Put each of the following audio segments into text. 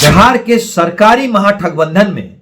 बिहार के सरकारी महागठबंधन में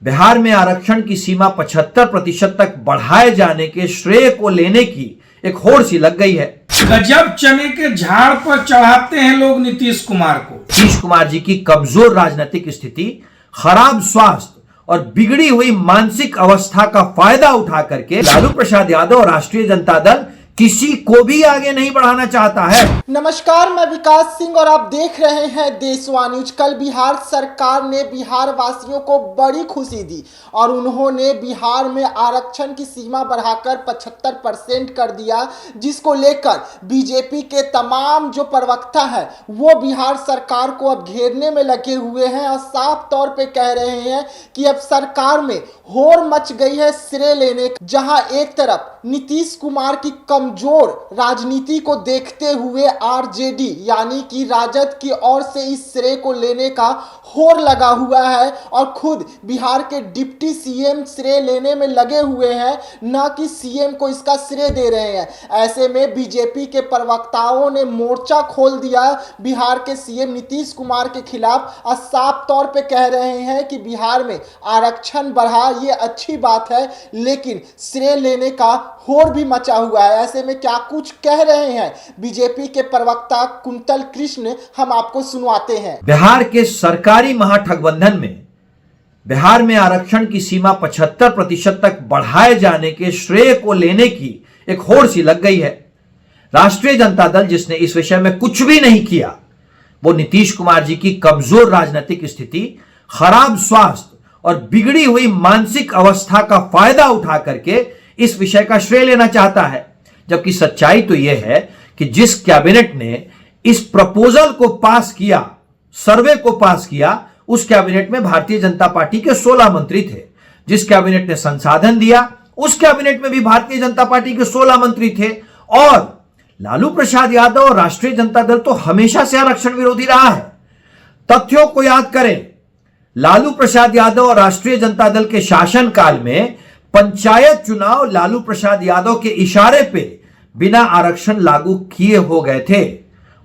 बिहार में आरक्षण की सीमा 75% तक बढ़ाए जाने के श्रेय को लेने की एक होड़ सी लग गई है। गजब चने के झाड़ पर चढ़ाते हैं लोग नीतीश कुमार को। नीतीश कुमार जी की कमजोर राजनीतिक स्थिति, खराब स्वास्थ्य और बिगड़ी हुई मानसिक अवस्था का फायदा उठा करके लालू प्रसाद यादव और राष्ट्रीय जनता दल किसी को भी आगे नहीं बढ़ाना चाहता है। नमस्कार, मैं विकास सिंह और आप देख रहे हैं देशवा न्यूज। कल बिहार सरकार ने बिहार वासियों को बड़ी खुशी दी और उन्होंने बिहार में आरक्षण की सीमा बढ़ाकर 75% कर दिया, जिसको लेकर बीजेपी के तमाम जो प्रवक्ता है वो बिहार सरकार को अब घेरने में लगे हुए हैं और साफ तौर पे कह रहे हैं कि अब सरकार में होड़ मच गई है श्रेय लेने की। जहां एक तरफ नीतीश कुमार की कमजोर राजनीति को देखते हुए आरजेडी यानी कि राजद की ओर से इस श्रेय को लेने का होड़ लगा हुआ है और खुद बिहार के डिप्टी सीएम श्रेय लेने में लगे हुए हैं, न कि सीएम को इसका श्रेय दे रहे हैं। ऐसे में बीजेपी के प्रवक्ताओं ने मोर्चा खोल दिया बिहार के सीएम नीतीश कुमार के खिलाफ और साफ तौर पे कह रहे हैं कि बिहार में आरक्षण बढ़ा ये अच्छी बात है, लेकिन श्रेय लेने का होड़ भी मचा हुआ है। ऐसे में क्या कुछ कह रहे हैं बीजेपी के प्रवक्ता कुंतल कृष्ण, हम आपको सुनवाते हैं। बिहार के सरकारी महागठबंधन में बिहार में आरक्षण की सीमा 75% तक बढ़ाए जाने के श्रेय को लेने की एक होड़ सी लग गई है। राष्ट्रीय जनता दल, जिसने इस विषय में कुछ भी नहीं किया, वो नीतीश कुमार जी की कमजोर राजनीतिक स्थिति, खराब स्वास्थ्य और बिगड़ी हुई मानसिक अवस्था का फायदा उठा करके इस विषय का श्रेय लेना चाहता है। जबकि सच्चाई तो यह है कि जिस कैबिनेट ने इस प्रपोजल को पास किया, सर्वे को पास किया, उस कैबिनेट में भारतीय जनता पार्टी के 16 मंत्री थे। जिस कैबिनेट ने संसाधन दिया, उस कैबिनेट में भी भारतीय जनता पार्टी के 16 मंत्री थे। और लालू प्रसाद यादव और राष्ट्रीय जनता दल तो हमेशा से आरक्षण विरोधी रहा है। तथ्यों को याद करें, लालू प्रसाद यादव और राष्ट्रीय जनता दल के शासनकाल में पंचायत चुनाव लालू प्रसाद यादव के इशारे पे बिना आरक्षण लागू किए हो गए थे।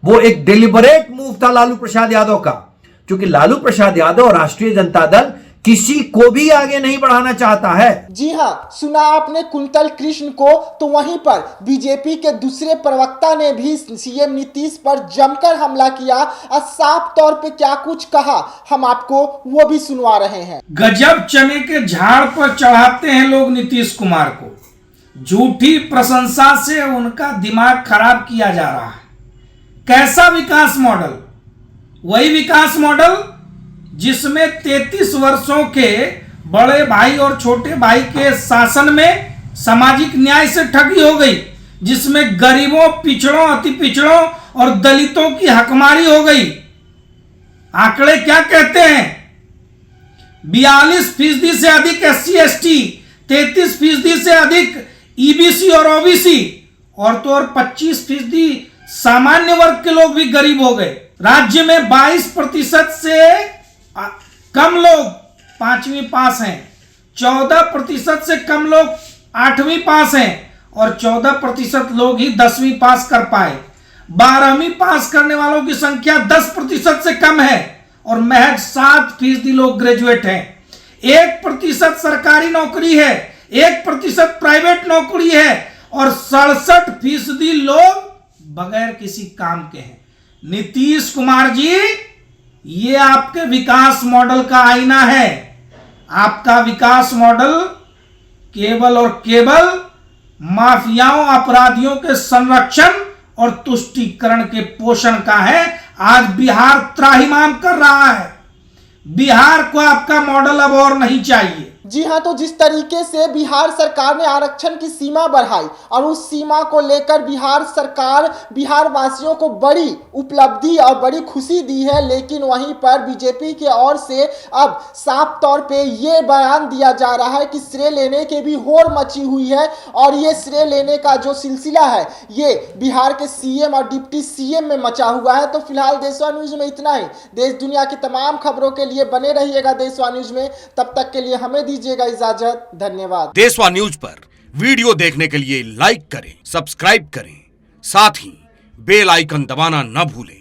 वो एक डिलिबरेट मूव था लालू प्रसाद यादव का, क्योंकि लालू प्रसाद यादव और राष्ट्रीय जनता दल किसी को भी आगे नहीं बढ़ाना चाहता है। जी हां, सुना आपने कुंतल कृष्ण को। तो वहीं पर बीजेपी के दूसरे प्रवक्ता ने भी सीएम नीतीश पर जमकर हमला किया और साफ तौर पे क्या कुछ कहा, हम आपको वो भी सुनवा रहे हैं। गजब चने के झाड़ पर चढ़ाते हैं लोग नीतीश कुमार को। झूठी प्रशंसा से उनका दिमाग खराब किया जा रहा है। कैसा विकास मॉडल? वही विकास मॉडल जिसमें 33 वर्षों के बड़े भाई और छोटे भाई के शासन में सामाजिक न्याय से ठगी हो गई, जिसमें गरीबों, पिछड़ों, अति पिछड़ों और दलितों की हकमारी हो गई। आंकड़े क्या कहते हैं? 42% से अधिक SC ST, 33% से अधिक EBC और OBC और तो और 25% सामान्य वर्ग के लोग भी गरीब हो गए। राज्य में 22% से कम लोग 5वीं पास हैं, 14% से कम लोग 8वीं पास हैं और 14% लोग ही 10वीं पास कर पाए। 12वीं पास करने वालों की संख्या 10% से कम है और महज 7% लोग ग्रेजुएट हैं। 1% सरकारी नौकरी है, 1% प्राइवेट नौकरी है और 67% लोग बगैर किसी काम के हैं। नीतीश कुमार जी, ये आपके विकास मॉडल का आईना है। आपका विकास मॉडल केवल और केवल माफियाओं, अपराधियों के संरक्षण और तुष्टीकरण के पोषण का है। आज बिहार त्राहिमाम कर रहा है। बिहार को आपका मॉडल अब और नहीं चाहिए। जी हाँ, तो जिस तरीके से बिहार सरकार ने आरक्षण की सीमा बढ़ाई और उस सीमा को लेकर बिहार सरकार बिहार वासियों को बड़ी उपलब्धि और बड़ी खुशी दी है, लेकिन वहीं पर बीजेपी की ओर से अब साफ तौर पे ये बयान दिया जा रहा है कि श्रेय लेने की भी होड़ मची हुई है और ये श्रेय लेने का जो सिलसिला है ये बिहार के सीएम और डिप्टी सीएम में मचा हुआ है। तो फिलहाल देशवा न्यूज में इतना ही। देश दुनिया की तमाम खबरों के लिए बने रहिएगा देशवा न्यूज में। तब तक के लिए हमें दीजिएगा इजाजत। धन्यवाद। देशवा न्यूज पर वीडियो देखने के लिए लाइक करें, सब्सक्राइब करें, साथ ही बेल आइकन दबाना न भूलें।